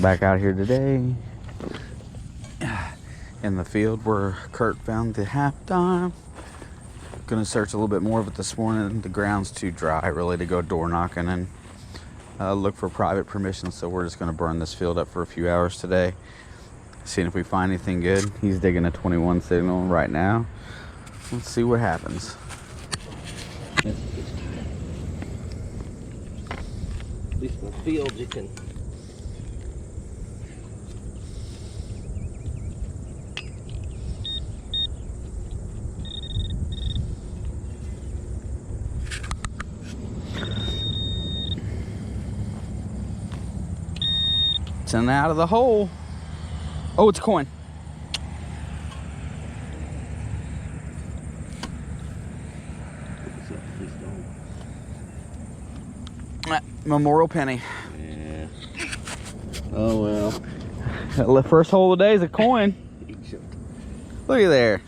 Back out here today in the field where Kurt found the half dime. Gonna search a little bit more of it this morning. The ground's too dry really to go door knocking and look for private permission, so we're just gonna burn this field up for a few hours today, seeing if we find anything good. He's digging a 21 signal right now. Let's see what happens. At least in the field you can. It's in and out of the hole. Oh, it's a coin. Memorial penny. Yeah. Oh well. The first hole of the day is a coin. Look at there.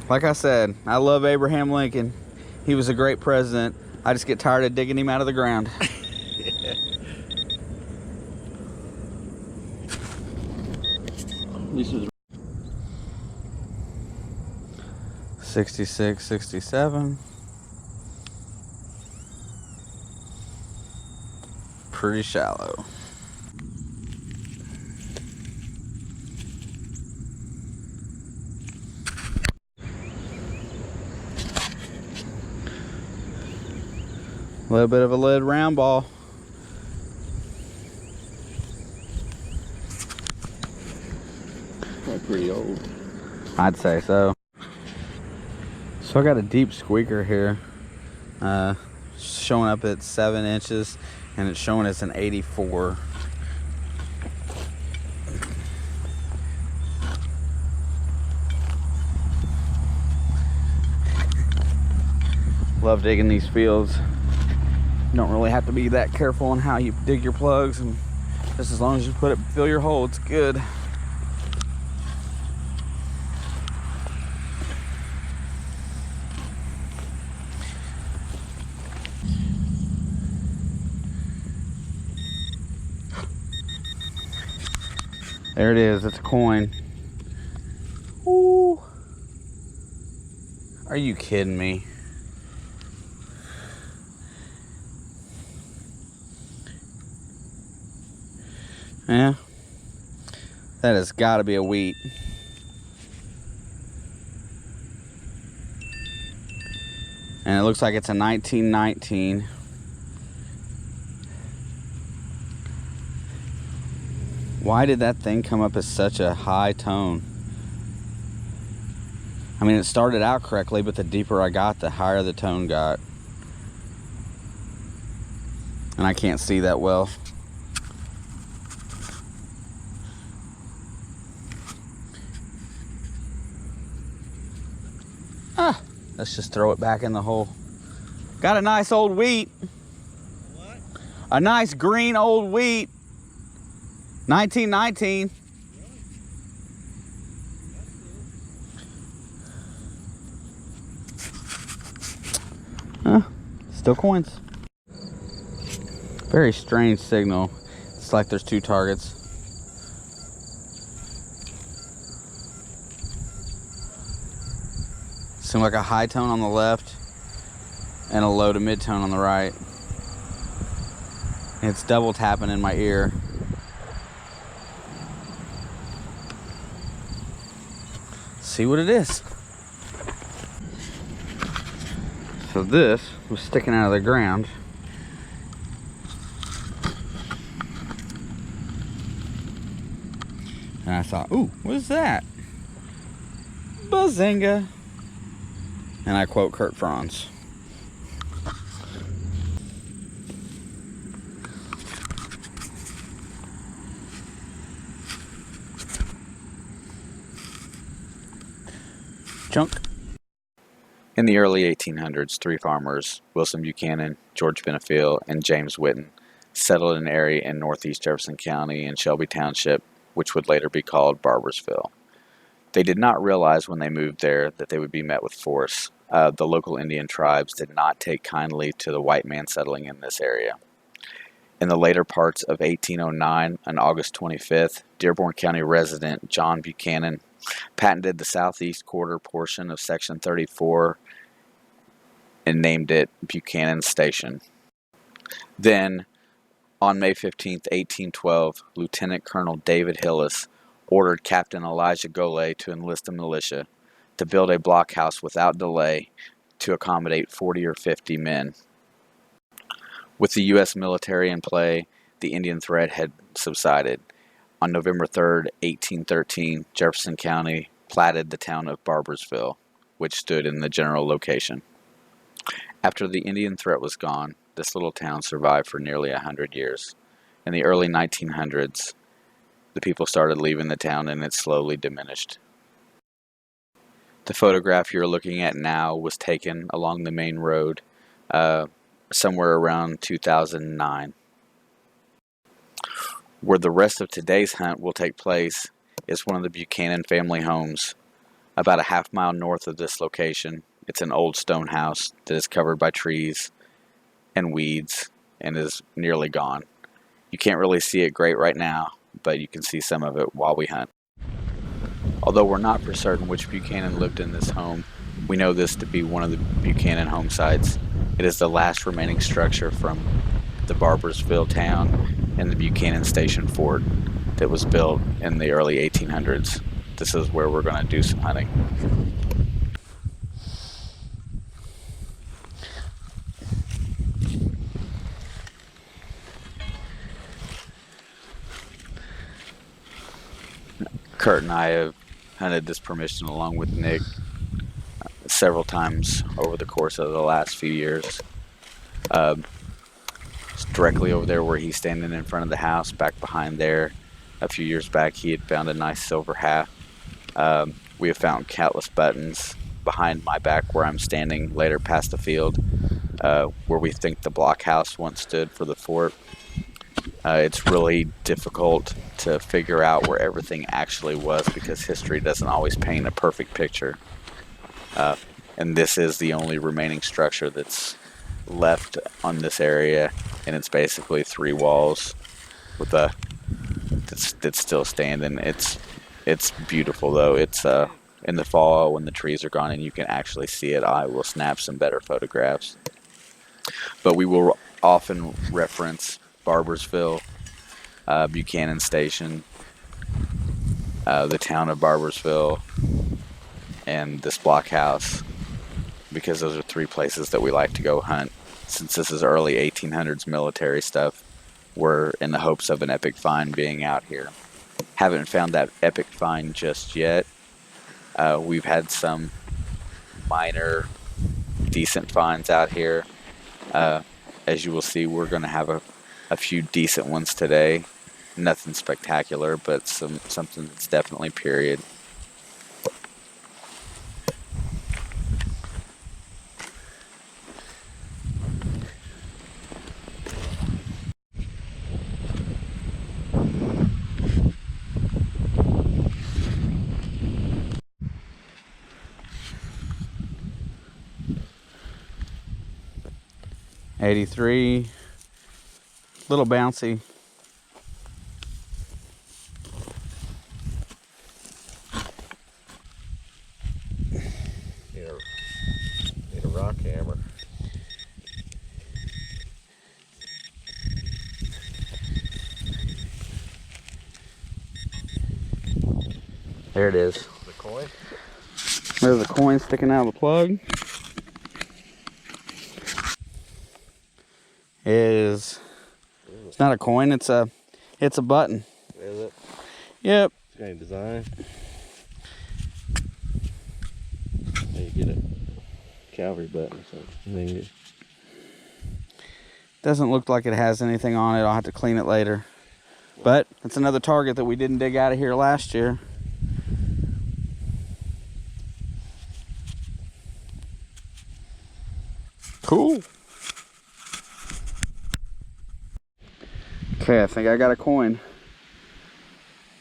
Like I said, I love Abraham Lincoln. He was a great president. I just get tired of digging him out of the ground. This is 66, 67. Pretty shallow. A little bit of a lead round ball. probably pretty old. I'd say so. So I got a deep squeaker here, showing up at 7 inches, and it's showing it's an 84. Love digging these fields. You don't really have to be that careful on how you dig your plugs, and just as long as you fill your hole, it's good. There it is, it's a coin. Ooh. Are you kidding me? Yeah. That has got to be a wheat. And it looks like it's a 1919. Why did that thing come up as such a high tone? I mean, it started out correctly, but the deeper I got, the higher the tone got. And I can't see that well. Let's just throw it back in the hole. Got a nice old wheat. What? A nice green old wheat. 1919. Still coins. Very strange signal. It's like there's two targets. Seems like a high tone on the left and a low to mid tone on the right. It's double tapping in my ear. See what it is. So this was sticking out of the ground. And I thought, ooh, what is that? Bazinga. And I quote Kurt Franz. Chunk. In the early 1800s, three farmers, Wilson Buchanan, George Benefiel, and James Whitten, settled an area in northeast Jefferson County in Shelby Township, which would later be called Barbersville. They did not realize when they moved there that they would be met with force. The local Indian tribes did not take kindly to the white man settling in this area. In the later parts of 1809, on August 25th, Dearborn County resident John Buchanan patented the southeast quarter portion of Section 34 and named it Buchanan Station. Then, on May 15th, 1812, Lieutenant Colonel David Hillis ordered Captain Elijah Golay to enlist a militia to build a blockhouse without delay to accommodate 40 or 50 men. With the U.S. military in play, the Indian threat had subsided. On November 3rd, 1813, Jefferson County platted the town of Barbersville, which stood in the general location. After the Indian threat was gone, this little town survived for nearly 100 years. In the early 1900s, the people started leaving the town and it slowly diminished. The photograph you're looking at now was taken along the main road somewhere around 2009. Where the rest of today's hunt will take place is one of the Buchanan family homes, about a half-mile north of this location. It's an old stone house that is covered by trees and weeds and is nearly gone. You can't really see it great right now, but you can see some of it while we hunt. Although we're not for certain which Buchanan lived in this home, we know this to be one of the Buchanan home sites. It is the last remaining structure from the Barbersville town and the Buchanan Station fort that was built in the early 1800s. This is where we're going to do some hunting. Kurt and I have hunted this permission along with Nick several times over the course of the last few years. It's directly over there where he's standing in front of the house. Back behind there, a few years back, he had found a nice silver hat. We have found countless buttons behind my back where I'm standing, later past the field where we think the blockhouse once stood for the fort. It's really difficult to figure out where everything actually was because history doesn't always paint a perfect picture. And this is the only remaining structure that's left on this area, and it's basically three walls with that's still standing. It's beautiful though. It's in the fall when the trees are gone and you can actually see it. I will snap some better photographs. But we will often reference Barbersville, Buchanan Station, the town of Barbersville, and this blockhouse, because those are three places that we like to go hunt. Since this is early 1800s military stuff, we're in the hopes of an epic find being out here. Haven't found that epic find just yet. We've had some minor, decent finds out here. As you will see, we're going to have a few decent ones today. Nothing spectacular, but something that's definitely period. '83, little bouncy. Need a rock hammer. There it is. The coin? There's a coin sticking out of the plug. It's not a coin, it's a button. Is it? Yep. It's got any design? Maybe get a cavalry button or something. Maybe. Doesn't look like it has anything on it. I'll have to clean it later. But it's another target that we didn't dig out of here last year. Cool. Okay, I think I got a coin.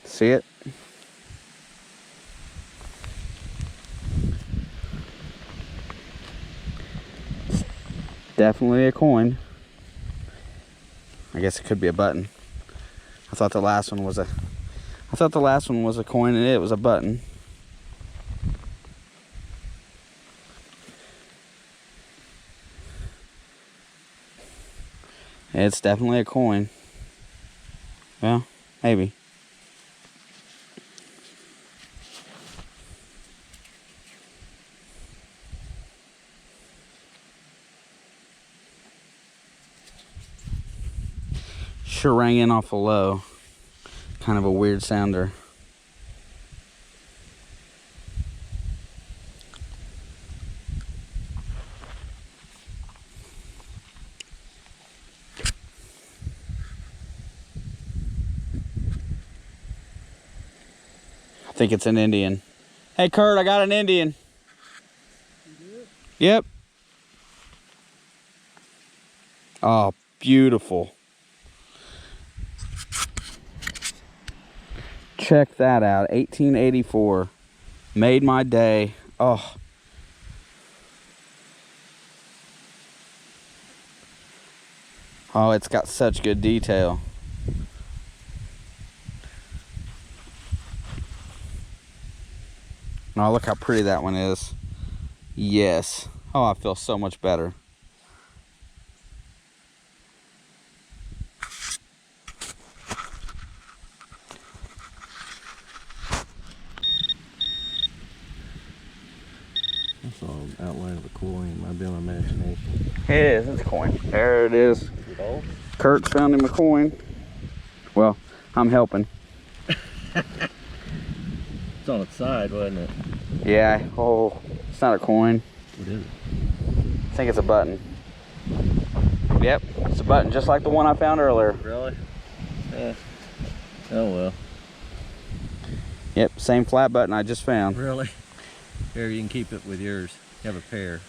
See it? Definitely a coin. I guess it could be a button. I thought the last one was a coin and it was a button. It's definitely a coin. Well, maybe. Sure rang in awful low. Kind of a weird sounder. I think it's an Indian. Hey Kurt, I got an Indian. You did? Yep. Oh, beautiful. Check that out. 1884. Made my day. Oh. Oh, it's got such good detail. Oh, look how pretty that one is. Yes. Oh, I feel so much better. I saw an outline of a coin. Might be on imagination. It is. It's a coin. There it is. Is it all? Kurt's found him a coin. Well, I'm helping. It's on its side, wasn't it? Yeah. Oh, it's not a coin. What is it? I think it's a button. Yep, it's a button just like the one I found earlier. Really? Yeah. Oh well. Yep, same flat button I just found. Really? Here, you can keep it with yours. You have a pair.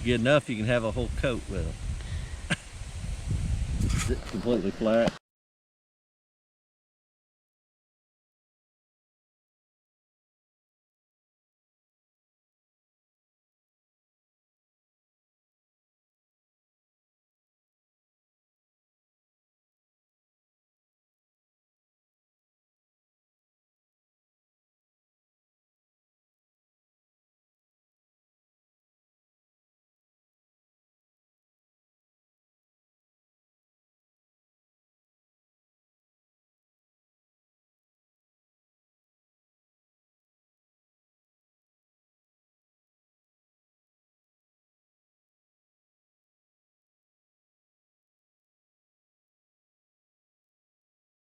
Get enough, you can have a whole coat with them. Is it completely flat?